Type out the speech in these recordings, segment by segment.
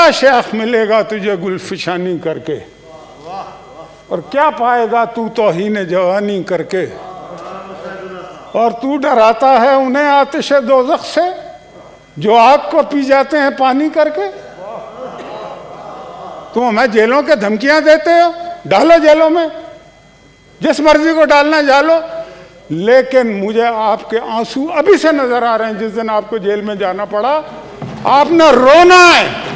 क्या शेख मिलेगा तुझे गुलफिशानी करके, और क्या पाएगा तू तौहीन जवानी करके। और तू डराता है उन्हें आतिश दोज़ख से जो आग को पी जाते हैं पानी करके। तुम हमें जेलों के धमकियां देते हो, डालो जेलों में, जिस मर्जी को डालना डालो, लेकिन मुझे आपके आंसू अभी से नजर आ रहे हैं। जिस दिन आपको जेल में जाना पड़ा, आपने रोना है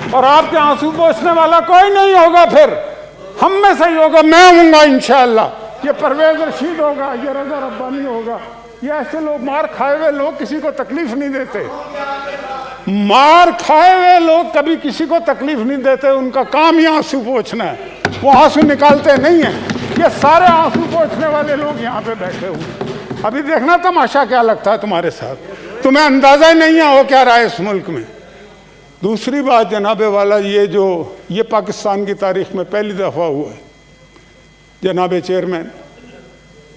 और आपके आंसू पोंछने वाला कोई नहीं होगा। फिर हम में से ही होगा, मैं हूँगा इंशाअल्लाह। ये परवेज रशीद होगा, ये रजा रब्बानी होगा, ये ऐसे लोग, मार खाए हुए लोग किसी को तकलीफ नहीं देते। मार खाए हुए लोग कभी किसी को तकलीफ नहीं देते, उनका काम ही आंसू पोंछना है, वो आंसू निकालते नहीं है। ये सारे आंसू पोंछने वाले लोग यहाँ पे बैठे हुए। अभी देखना तमाशा क्या लगता है तुम्हारे साथ, तुम्हें अंदाजा ही नहीं है हो क्या रहा है इस मुल्क में। दूसरी बात जनाबे वाला, ये पाकिस्तान की तारीख में पहली दफ़ा हुआ है जनाबे चेयरमैन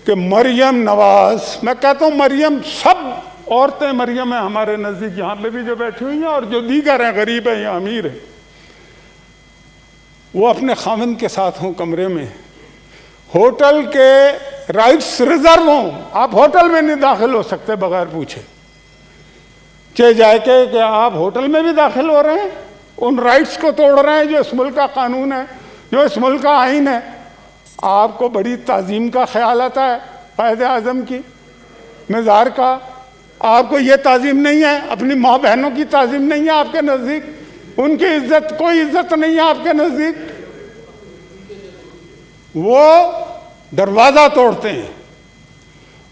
कि मरियम नवाज, मैं कहता हूँ मरियम, सब औरतें मरियम है हमारे नज़दीक, यहाँ पे भी जो बैठी हुई हैं और जो दीगर हैं, गरीब हैं या अमीर हैं, वो अपने खाविंद के साथ हों कमरे में, होटल के राइट्स रिजर्व हों। आप होटल में नहीं दाखिल हो सकते बगैर पूछे, चाहे जाए कि आप होटल में भी दाखिल हो रहे हैं, उन राइट्स को तोड़ रहे हैं जो इस मुल्क का कानून है, जो इस मुल्क का आइन है। आपको बड़ी ताज़ीम का ख्याल आता है कायदे आज़म की, मज़ार का, आपको ये ताज़ीम नहीं है, अपनी माँ बहनों की ताज़ीम नहीं है आपके नज़दीक, उनकी इज्जत, कोई इज्जत नहीं है आपके नज़दीक। वो दरवाज़ा तोड़ते हैं,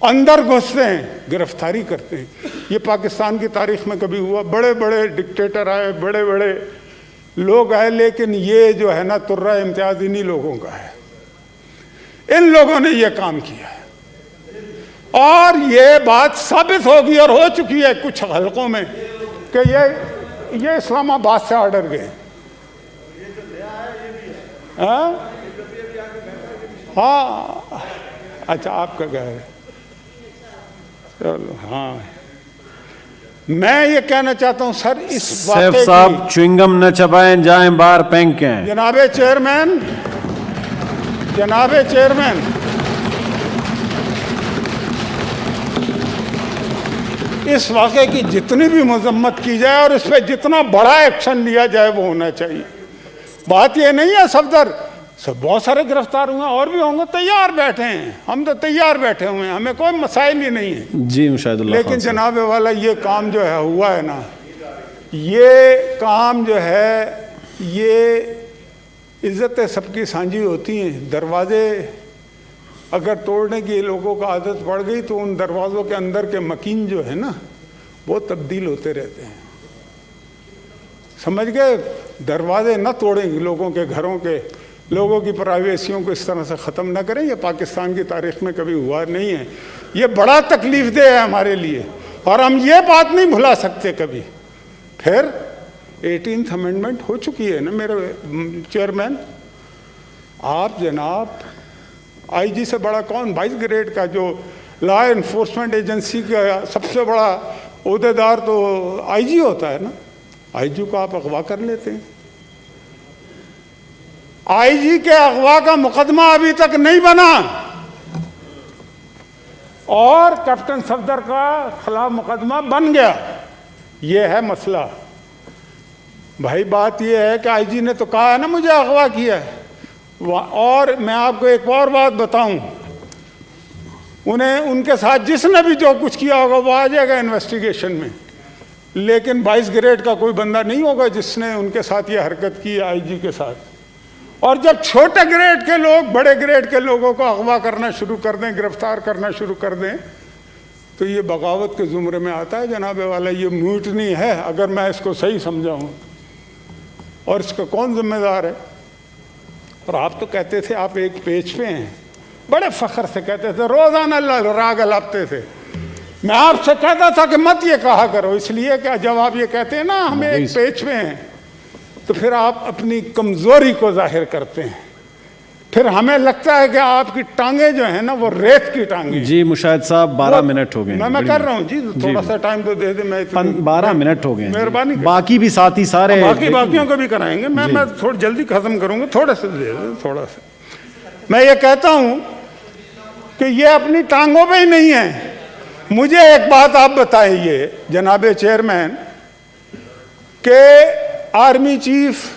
अंदर घुसते हैं, गिरफ्तारी करते हैं। ये पाकिस्तान की तारीख में कभी हुआ? बड़े बड़े डिक्टेटर आए, बड़े बड़े लोग आए, लेकिन ये जो है ना तुर्रा इम्तियाज़ इन्हीं लोगों का है। इन लोगों ने ये काम किया है और ये बात साबित होगी और हो चुकी है कुछ हलकों में कि ये इस्लामाबाद से ऑर्डर गए। हाँ, अच्छा आपका क्या है? चलो, हाँ, मैं ये कहना चाहता हूं सर, इस सैफ साहब च्युइंगम न चबाएं, जाएं बाहर फेंकें। जनाबे चेयरमैन, जनाबे चेयरमैन, इस वाक़े की जितनी भी मजम्मत की जाए और इस पर जितना बड़ा एक्शन लिया जाए वो होना चाहिए। बात ये नहीं है सफदर, सब बहुत सारे गिरफ्तार हुए, और भी होंगे, तैयार बैठे हैं, हम तो तैयार बैठे हुए हैं, हमें कोई मसाइल ही नहीं है जी मुशाहिदुल्लाह। लेकिन जनाबे वाला ये काम जो है हुआ है ना, ये काम जो है, ये इज़्ज़तें सबकी साझी होती हैं। दरवाजे अगर तोड़ने की लोगों को आदत पड़ गई तो उन दरवाज़ों के अंदर के मकीन जो है ना वो तब्दील होते रहते हैं, समझ गए। दरवाजे न तोड़ें, लोगों के घरों के, लोगों की प्राइवेसियों को इस तरह से ख़त्म न करें। ये पाकिस्तान की तारीख़ में कभी हुआ नहीं है, ये बड़ा तकलीफ़ दे है हमारे लिए और हम ये बात नहीं भुला सकते कभी। फिर 18th अमेंडमेंट हो चुकी है ना मेरे चेयरमैन। आप जनाब आईजी से बड़ा कौन, 22 ग्रेड का जो लॉ इन्फोर्समेंट एजेंसी का सबसे बड़ा ओहदेदार तो आईजी होता है ना, आईजी को आप अगवा कर लेते हैं। आईजी के अगवा का मुकदमा अभी तक नहीं बना और कैप्टन सफदर का खिलाफ मुकदमा बन गया। ये है मसला भाई। बात ये है कि आईजी ने तो कहा है ना मुझे अगवा किया है, और मैं आपको एक और बात बताऊं, उन्हें, उनके साथ जिसने भी जो कुछ किया होगा वो आ जाएगा इन्वेस्टिगेशन में, लेकिन 22 ग्रेड का कोई बंदा नहीं होगा जिसने उनके साथ ये हरकत की आईजी के साथ। और जब छोटे ग्रेड के लोग बड़े ग्रेड के लोगों को अगवा करना शुरू कर दें, गिरफ्तार करना शुरू कर दें, तो ये बगावत के ज़ुमरे में आता है जनाबे वाला। ये म्यूटनी है अगर मैं इसको सही समझाऊँ, और इसका कौन जिम्मेदार है। और आप तो कहते थे आप एक पेज पे हैं, बड़े फ़ख्र से कहते थे, रोज़ाना राग अलापते थे। मैं आपसे कहता था कि मत ये कहा करो, इसलिए कि जब आप ये कहते हैं ना हम एक पेज पे हैं, तो फिर आप अपनी कमज़ोरी को जाहिर करते हैं। फिर हमें लगता है कि आपकी टांगे जो है ना वो रेत की टांगे। जी मुशाहिद साहब 12 मिनट हो गए। मैं कर रहा हूँ जी, थोड़ा सा टाइम तो दे दे। मैं 12 मिनट हो गए, मेहरबानी। बाकी भी साथी सारे बाकियों को भी कराएंगे। मैं थोड़ा जल्दी खत्म करूंगा, थोड़ा सा दे दे, थोड़ा सा। मैं ये कहता हूं कि ये अपनी टांगों पे ही नहीं है। मुझे एक बात आप बताइए जनाबे चेयरमैन, के आर्मी चीफ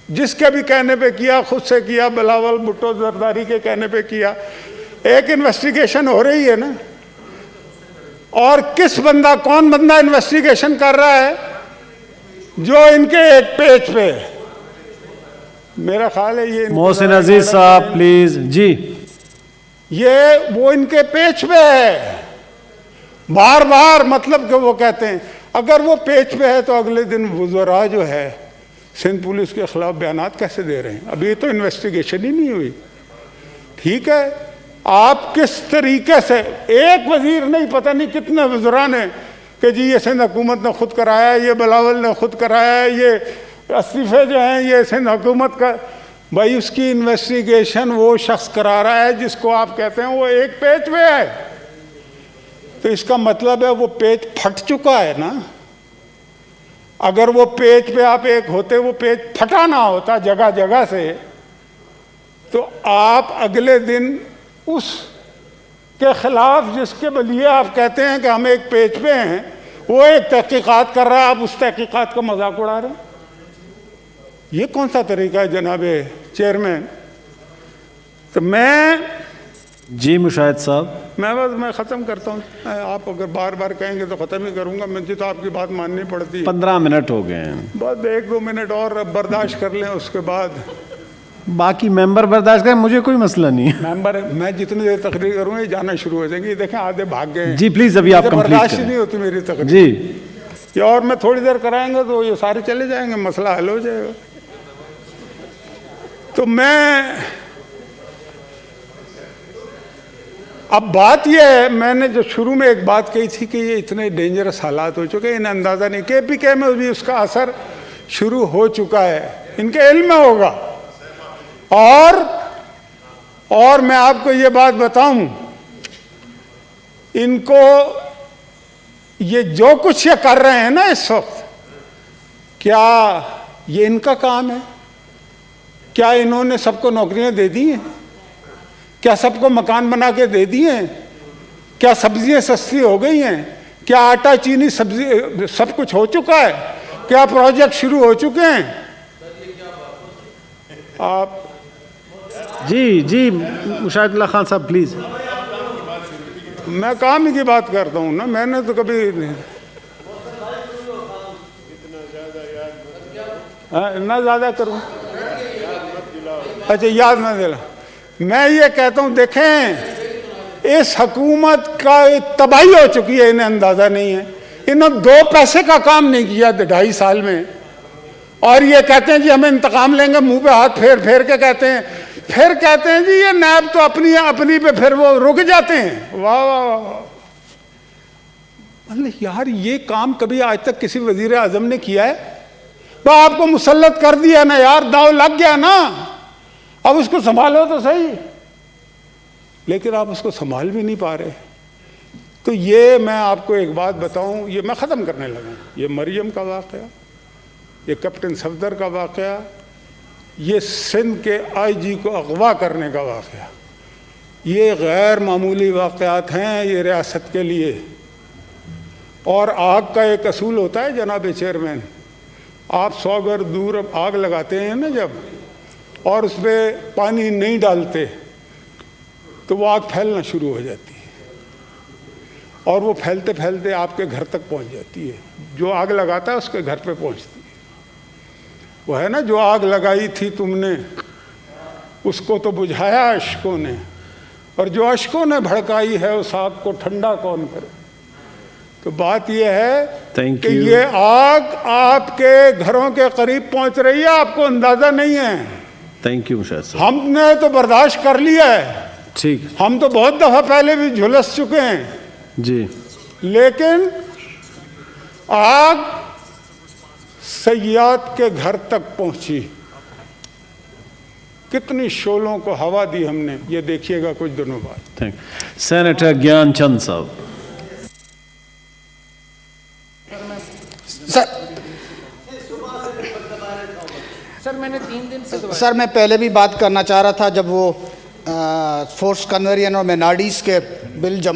जिसके भी कहने पे किया, खुद से किया, बिलावल भुट्टो जरदारी के कहने पे किया, एक इन्वेस्टिगेशन हो रही है ना, और कौन बंदा इन्वेस्टिगेशन कर रहा है? जो इनके एक पेज पे, मेरा ख्याल है ये मोहसिन अजीज साहब प्लीज जी, ये वो इनके पेज पे है बार बार। मतलब कि वो कहते हैं अगर वो पेज पे है तो अगले दिन वज़रा जो है सिंध पुलिस के खिलाफ बयानात कैसे दे रहे हैं? अभी तो इन्वेस्टिगेशन ही नहीं हुई। ठीक है, आप किस तरीके से, एक वजीर नहीं, पता नहीं कितने वज़रा ने कि जी ये सिंध हुकूमत ने खुद कराया, ये बिलावल ने खुद कराया, ये इस्तीफे जो हैं ये सिंध हुकूमत का। भाई उसकी इन्वेस्टिगेशन वो शख्स करा रहा है जिसको आप कहते हैं वो एक पेज पे है, तो इसका मतलब है वो पेज फट चुका है ना। अगर वो पेज पे आप एक होते, वो पेज फटा ना होता जगह जगह से, तो आप अगले दिन उस के खिलाफ जिसके लिए आप कहते हैं कि हम एक पेज पे हैं, वो एक तहकीकात कर रहा है, आप उस तहकीकात का मजाक उड़ा रहे हैं। ये कौन सा तरीका है जनाबे चेयरमैन? तो मैं मुशाहिद साहब मैं ख़त्म करता हूँ। आप अगर बार बार कहेंगे तो ख़त्म ही करूँगा। मुझे तो आपकी बात माननी पड़ती है। 15 मिनट हो गए हैं, बस 1-2 मिनट और बर्दाश्त कर लें, उसके बाद बाकी मेंबर बर्दाश्त करें, मुझे कोई मसला नहीं है। मेंबर मैं जितनी देर तकरीर करूँगा ये जाना शुरू हो जाएंगे। ये देखें आधे भाग गए जी प्लीज अभी आप कंप्लीट बर्दाश्त करें। नहीं होती मेरी तकरीर जी ये, और मैं थोड़ी देर कराएंगे तो ये सारे चले जाएंगे, मसला हल हो जाएगा। तो मैं अब बात यह है, मैंने जो शुरू में एक बात कही थी कि ये इतने डेंजरस हालात हो चुके हैं, इन्हें अंदाज़ा नहीं। KPK में भी उसका असर शुरू हो चुका है, इनके इल्म में होगा। और मैं आपको ये बात बताऊं, इनको ये जो कुछ ये कर रहे हैं ना इस वक्त, क्या ये इनका काम है? क्या इन्होंने सबको नौकरियां दे दी हैं? क्या सबको मकान बना के दे दिए हैं? क्या सब्जियां सस्ती हो गई हैं? क्या आटा चीनी सब्जी सब कुछ हो चुका है? क्या प्रोजेक्ट शुरू हो चुके हैं? आप जी मुशाहिद खान साहब प्लीज। मैं काम ही की बात करता हूँ ना, मैंने तो कभी ना ज़्यादा करूँ। अच्छा याद ना दिला। मैं ये कहता हूँ देखें इस हुकूमत का तबाही हो चुकी है, इन्हें अंदाज़ा नहीं है। इन्होंने 2 पैसे का काम नहीं किया 2.5 साल में, और ये कहते हैं जी हमें इंतकाम लेंगे, मुंह पे हाथ फेर फेर के कहते हैं। फिर कहते हैं जी ये नायब तो अपनी पे फिर वो रुक जाते हैं। वाह वाह वाह, मतलब यार ये काम कभी आज तक किसी वजीर आजम ने किया है? तो आपको मुसल्लत कर दिया ना यार, दाव लग गया ना, अब उसको संभालो तो सही, लेकिन आप उसको संभाल भी नहीं पा रहे। तो ये मैं आपको एक बात बताऊं, ये मैं ख़त्म करने लगा। ये मरियम का वाक़या, ये कैप्टन सफदर का वाक़या, ये सिंध के IG को अगवा करने का वाक़या, ये गैर मामूली वाक़यात हैं ये रियासत के लिए। और आग का एक असूल होता है जनाब चेयरमैन, आप 100 गज दूर आग लगाते हैं ना जब, और उसमें पानी नहीं डालते तो वो आग फैलना शुरू हो जाती है, और वो फैलते फैलते आपके घर तक पहुंच जाती है। जो आग लगाता है उसके घर पे पहुंचती है। वो है ना, जो आग लगाई थी तुमने उसको तो बुझाया अश्कों ने, और जो अश्कों ने भड़काई है उस आग को ठंडा कौन करे। तो बात यह है कि ये आग आपके घरों के करीब पहुंच रही है, आपको अंदाजा नहीं है। थैंक यू मुशाहिद साहब। हमने तो बर्दाश्त कर लिया है, ठीक, हम तो बहुत दफा पहले भी झुलस चुके हैं जी, लेकिन आग सयाद के घर तक पहुंची कितनी शोलों को हवा दी हमने, ये देखिएगा कुछ दिनों बाद। Thank you. Senator Gyan Chand Sahab. Sir मैं पहले भी बात करना चाह रहा था जब वो फोर्स कन्वर्जन और माइनॉरिटीज़ के बिल जमा